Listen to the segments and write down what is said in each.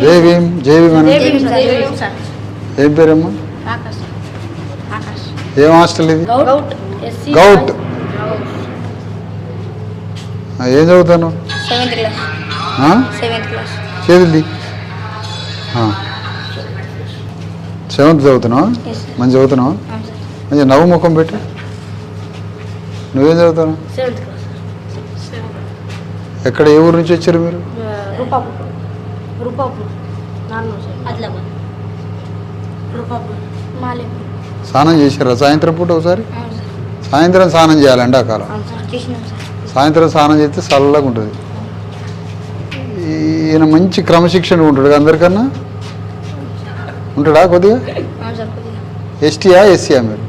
జై భీమ్ జై భీమ్ అని ఏం పేరమ్మా? ఏం హాస్టల్ ఇది? గౌట్. ఏం చదువుతాను? చేతులది 7th చదువుతున్నావా? మంచి చదువుతున్నావా? మంచి నవ్వు ముఖం పెట్టి. నువ్వేం చదువుతాను? ఎక్కడ ఏ ఊరు నుంచి వచ్చారు మీరు? స్నానం చేశారా సాయంత్రం పూట? ఒకసారి సాయంత్రం స్నానం చేయాలి ఎండాకాలం. సాయంత్రం స్నానం చేస్తే చల్లగా ఉంటుంది. ఈయన మంచి క్రమశిక్షణ ఉంటాడు అందరికన్నా. ఉంటాడా కొద్దిగా? ఎస్టీయా ఎస్సీయా మీరు?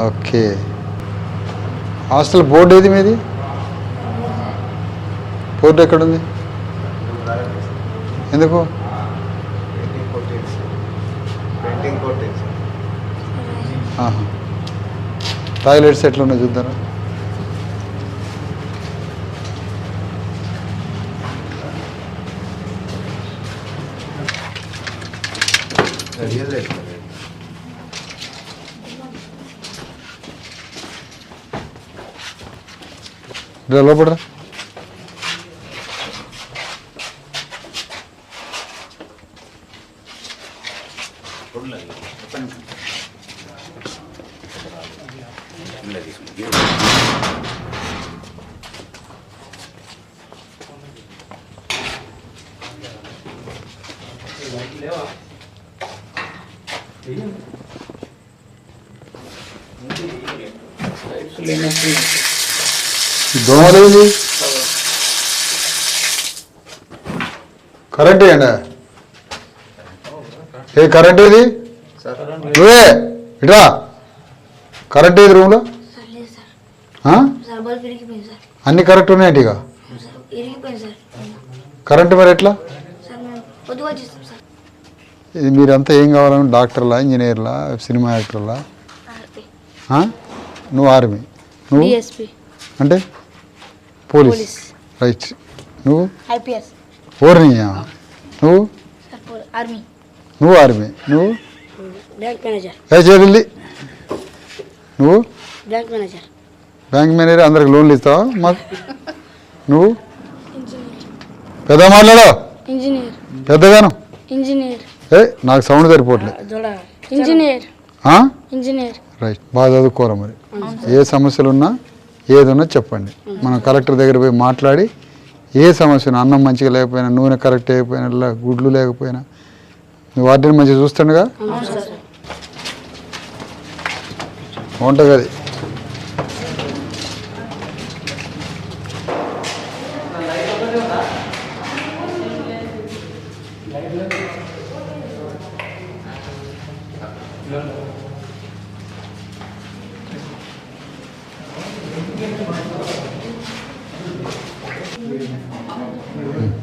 ఓకే. హాస్టల్ బోర్డు ఏది మీది? బోర్డు ఎక్కడుంది? ఎందుకు? టాయిలెట్స్ ఎట్లున్నాయి చూద్దారా? లోపడరా. దోమలేది కరెంట్ అండి. ఏ కరెంట్ ఏది? నువ్వే ఇట్రా. కరెంట్ ఏది రూమ్లో? అన్ని కరెక్ట్ ఉన్నాయండి. ఇక కరెంట్ మరి ఎట్లా? ఇది మీరంతా ఏం కావాలని? డాక్టర్లా, ఇంజనీర్లా, సినిమా యాక్టర్లా? నువ్వు ఆర్మీ. నువ్వు అంటే పోలీస్. రైట్. నువ్వు ఓర్ని. నువ్వు ఆర్మీ. నువ్వు చేయాలి. నువ్వు బ్యాంక్ మేనేజర్. అందరికి లోన్లు ఇస్తావా మాకు? నువ్వు పెద్ద మాట్లాడో పెద్దగాను. నాకు సౌండ్ సరిపోవట్లేదు. రైట్. బాగా చదువుకోరా మరి. ఏ సమస్యలు ఉన్నా ఏదన్నా చెప్పండి. మనం కలెక్టర్ దగ్గర పోయి మాట్లాడి ఏ సమస్య ఉన్నా, అన్నం మంచిగా లేకపోయినా, నూనె కరెక్ట్ అయిపోయినా, గుడ్లు లేకపోయినా మీ వాటిని మంచిగా చూస్తుండగా. వంటగది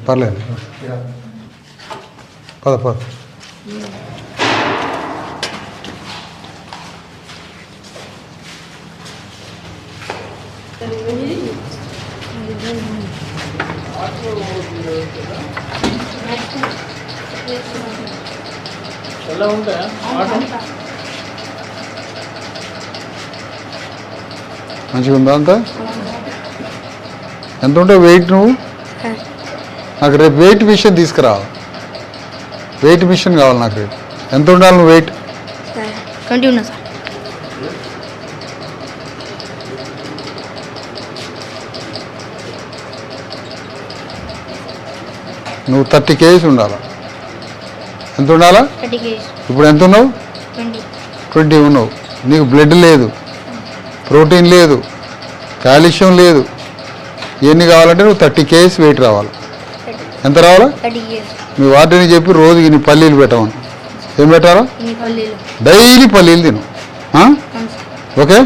పర్లేదు. పద. మంచిగా ఉందా అంతా? ఎంత ఉంటావు వెయిట్ నువ్వు? నాకు రేపు వెయిట్ మిషన్ తీసుకురా. వెయిట్ మిషన్ కావాలి నాకు రేపు. ఎంత ఉండాలి నువ్వు వెయిట్? 20 ఉన్నా సార్. నువ్వు 30 kgs ఉండాలా. ఎంత ఉండాలా? 30 kgs. ఇప్పుడు ఎంత ఉన్నావు? 20 ఉన్నావు. నీకు బ్లడ్ లేదు, ప్రోటీన్ లేదు, కాల్షియం లేదు. ఇవన్నీ కావాలంటే నువ్వు 30 kgs వెయిట్ రావాలి. ఎంత రావాలా? 30 kgs. మీ వాటిని చెప్పి రోజు ఇన్ని పల్లీలు పెట్టమని. ఏం పెట్టాలా? డైలీ పల్లీలు తిను. ఓకే.